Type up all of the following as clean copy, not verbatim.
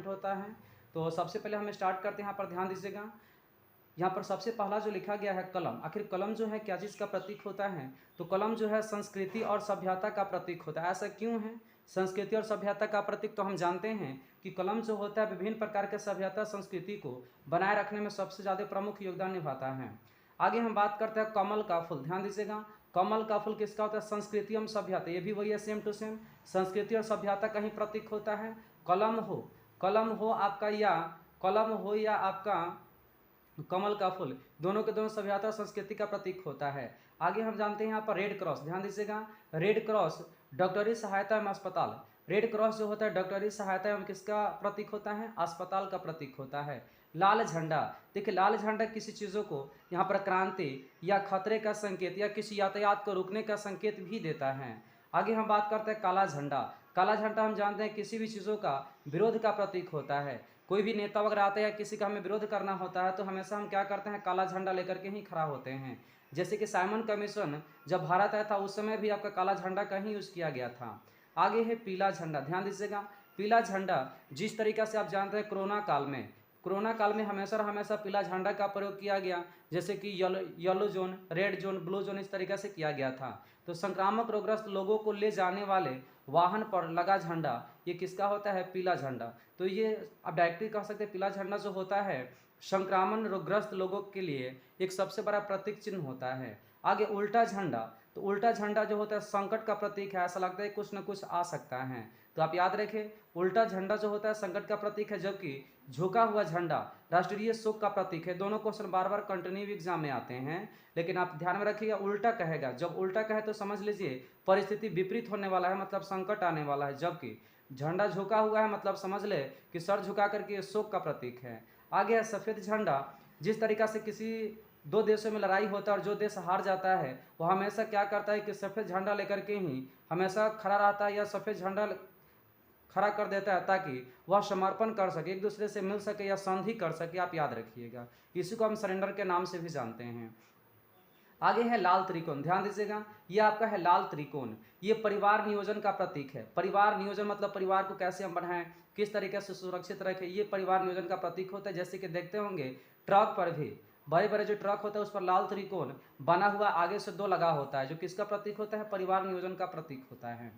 Development होता है। तो सबसे पहले हम स्टार्ट करते हैं, यहाँ पर ध्यान दीजिएगा। यहाँ पर सबसे पहला जो लिखा गया है कलम, आखिर कलम जो है क्या चीज़ का प्रतीक होता है? तो कलम जो है संस्कृति और सभ्यता का प्रतीक होता है। ऐसा क्यों है? संस्कृति और सभ्यता का प्रतीक तो हम जानते हैं कि कलम जो होता है विभिन्न प्रकार के सभ्यता संस्कृति को बनाए रखने में सबसे ज़्यादा प्रमुख योगदान निभाता है। आगे हम बात करते हैं कमल का फूल। ध्यान दीजिएगा, कमल का फूल किसका होता है? संस्कृति एवं सभ्यता, ये भी वही है, सेम टू सेम, संस्कृति और सभ्यता का ही प्रतीक होता है। कलम हो आपका, या कलम हो या आपका कमल का फूल, दोनों के दोनों सभ्यता और संस्कृति का प्रतीक होता है। आगे हम जानते हैं यहाँ पर रेड क्रॉस। ध्यान दीजिएगा, रेड क्रॉस डॉक्टरी सहायता एवं अस्पताल। रेड क्रॉस जो होता है डॉक्टरी सहायता एवं किसका प्रतीक होता है? अस्पताल का प्रतीक होता है। लाल झंडा, देखिए लाल झंडा किसी चीज़ों को यहाँ पर क्रांति या खतरे का संकेत या किसी यातायात को रुकने का संकेत भी देता है। आगे हम बात करते हैं काला झंडा। काला झंडा हम जानते हैं किसी भी चीज़ों का विरोध का प्रतीक होता है। कोई भी नेता वगैरह आता है या किसी का हमें विरोध करना होता है तो हमेशा हम क्या करते हैं? काला झंडा लेकर के ही खड़ा होते हैं। जैसे कि साइमन कमीशन जब भारत आया था उस समय भी आपका काला झंडा का ही यूज़ किया गया था। आगे है पीला झंडा। ध्यान दीजिएगा, पीला झंडा जिस तरीका से आप जानते हैं कोरोना काल में हमेशा और हमेशा पीला झंडा का प्रयोग किया गया, जैसे कि yellow zone, red zone, blue zone, इस तरीके से किया गया था। तो संक्रामक रोगग्रस्त लोगों को ले जाने वाले वाहन पर लगा झंडा, ये किसका होता है? पीला झंडा। तो ये आप डायरेक्टली कह सकते हैं पीला झंडा जो होता है संक्रामक रोगग्रस्त लोगों के लिए एक सबसे बड़ा प्रतीक चिन्ह होता है। आगे उल्टा झंडा, तो उल्टा झंडा जो होता है संकट का प्रतीक है, ऐसा लगता है कुछ न कुछ आ सकता है। तो आप याद रखें, उल्टा झंडा जो होता है संकट का प्रतीक है, जबकि झुका हुआ झंडा राष्ट्रीय शोक का प्रतीक है। दोनों क्वेश्चन बार बार कंटिन्यू एग्जाम में आते हैं, लेकिन आप ध्यान में रखिएगा उल्टा कहेगा। जब उल्टा कहे तो समझ लीजिए परिस्थिति विपरीत होने वाला है, मतलब संकट आने वाला है। जबकि झंडा झुका हुआ है मतलब समझ ले कि सर झुका करके ये शोक का प्रतीक है। आगे है सफ़ेद झंडा। जिस तरीका से किसी दो देशों में लड़ाई होता है और जो देश हार जाता है वो हमेशा क्या करता है कि सफ़ेद झंडा लेकर के ही हमेशा खड़ा रहता है या सफ़ेद झंडा खड़ा कर देता है ताकि वह समर्पण कर सके, एक दूसरे से मिल सके या संधि कर सके। आप याद रखिएगा, इसी को हम सरेंडर के नाम से भी जानते हैं। आगे है लाल त्रिकोण। ध्यान दीजिएगा, ये आपका है लाल त्रिकोण, ये परिवार नियोजन का प्रतीक है। परिवार नियोजन मतलब परिवार को कैसे हम बढ़ाएं, किस तरीके से सुरक्षित रखें, ये परिवार नियोजन का प्रतीक होता है। जैसे कि देखते होंगे ट्रक पर भी, बड़े बड़े जो ट्रक होता है उस पर लाल त्रिकोण बना हुआ आगे से दो लगा होता है, जो किसका प्रतीक होता है? परिवार नियोजन का प्रतीक होता है।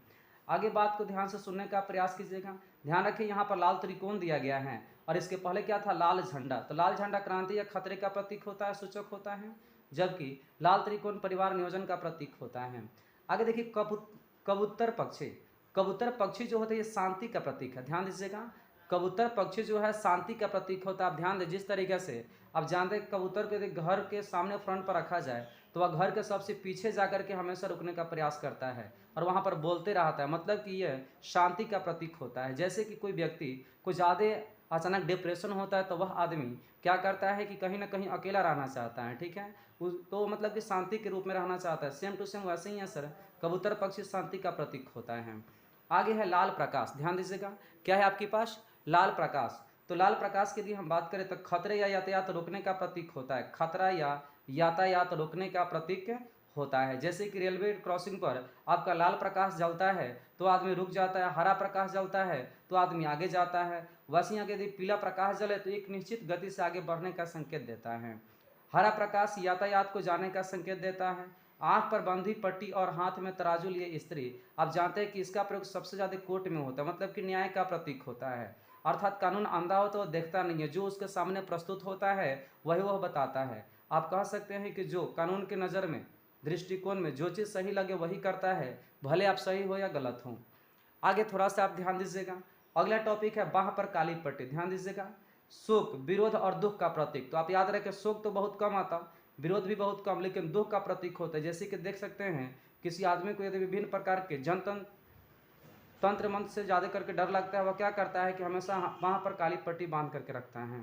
आगे बात को ध्यान से सुनने का प्रयास कीजिएगा। ध्यान रखिए यहाँ पर लाल त्रिकोण दिया गया है और इसके पहले क्या था? लाल झंडा। तो लाल झंडा क्रांति या खतरे का प्रतीक होता है, सूचक होता है, जबकि लाल त्रिकोण परिवार नियोजन का प्रतीक होता है। आगे देखिए कबूतर पक्षी। कबूतर पक्षी जो होता है ये शांति का प्रतीक है। ध्यान दीजिएगा, कबूतर पक्षी जो है शांति का प्रतीक होता है। आप ध्यान दें, जिस तरीके से आप जानते हैं कबूतर को यदि घर के सामने फ्रंट पर रखा जाए तो वह घर के सबसे पीछे जाकर के हमेशा रुकने का प्रयास करता है और वहाँ पर बोलते रहता है, मतलब कि यह शांति का प्रतीक होता है। जैसे कि कोई व्यक्ति को ज़्यादा अचानक डिप्रेशन होता है तो वह आदमी क्या करता है कि कहीं ना कहीं अकेला रहना चाहता है, ठीक है, तो मतलब कि शांति के रूप में रहना चाहता है। सेम टू सेम वैसे ही है सर, कबूतर पक्षी शांति का प्रतीक होता है। आगे है लाल प्रकाश। ध्यान दीजिएगा, क्या है आपके पास? लाल प्रकाश। तो लाल प्रकाश की यदि हम बात करें तो खतरे या यातायात रोकने का प्रतीक होता है। खतरा या यातायात रोकने का प्रतीक होता है। जैसे कि रेलवे क्रॉसिंग पर आपका लाल प्रकाश जलता है तो आदमी रुक जाता है, हरा प्रकाश जलता है तो आदमी आगे जाता है। वैसे यहाँ यदि पीला प्रकाश जले तो एक निश्चित गति से आगे बढ़ने का संकेत देता है। हरा प्रकाश यातायात को जाने का संकेत देता है। आंख पर बंधी पट्टी और हाथ में तराजू लिए स्त्री, आप जानते हैं कि इसका प्रयोग सबसे ज़्यादा कोर्ट में होता है, मतलब कि न्याय का प्रतीक होता है। अर्थात कानून अंधा हो तो देखता नहीं है, जो उसके सामने प्रस्तुत होता है वही वह बताता है। आप कह सकते हैं कि जो कानून के नज़र में, दृष्टिकोण में जो चीज़ सही लगे वही करता है, भले आप सही हो या गलत हो। आगे थोड़ा सा आप ध्यान दीजिएगा, अगला टॉपिक है बाह पर काली पट्टी। ध्यान दीजिएगा, शोक, विरोध और दुख का प्रतीक। तो आप याद रखें शोक तो बहुत कम आता, विरोध भी बहुत कम, लेकिन दुख का प्रतीक होता है। जैसे कि देख सकते हैं किसी आदमी को यदि विभिन्न प्रकार के तंत्र मंत्र से ज़्यादा करके डर लगता है, वह क्या करता है कि हमेशा वहाँ पर काली पट्टी बांध करके रखता है।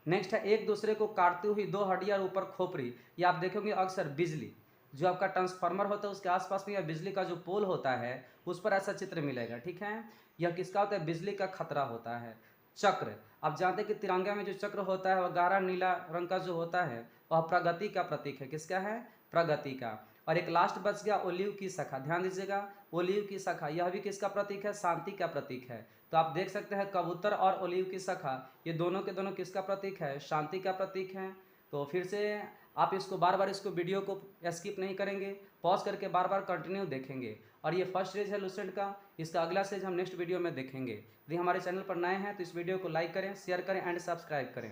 नेक्स्ट है एक दूसरे को काटती हुई दो हड्डियाँ और ऊपर खोपड़ी। ये आप देखेंगे अक्सर बिजली, जो आपका ट्रांसफार्मर होता है उसके आसपास में या बिजली का जो पोल होता है उस पर ऐसा चित्र मिलेगा, ठीक है। यह किसका होता है? बिजली का खतरा होता है। चक्र, आप जानते हैं कि तिरंगा में जो चक्र होता है वह गहरा नीला रंग का जो होता है वह प्रगति का प्रतीक है। किसका है? प्रगति का। और एक लास्ट बच गया ओलिव की शाखा। ध्यान दीजिएगा, ओलिव की शाखा यह भी किसका प्रतीक है? शांति का प्रतीक है। तो आप देख सकते हैं कबूतर और ओलिव की शाखा ये दोनों के दोनों किसका प्रतीक है? शांति का प्रतीक है। तो फिर से आप इसको बार बार इसको वीडियो को स्किप नहीं करेंगे, पॉज करके बार बार कंटिन्यू देखेंगे। और ये फर्स्ट स्टेज है लूसेंट का, इसका अगला स्टेज हम नेक्स्ट वीडियो में देखेंगे। यदि हमारे चैनल पर नए हैं तो इस वीडियो को लाइक करें, शेयर करें एंड सब्सक्राइब करें।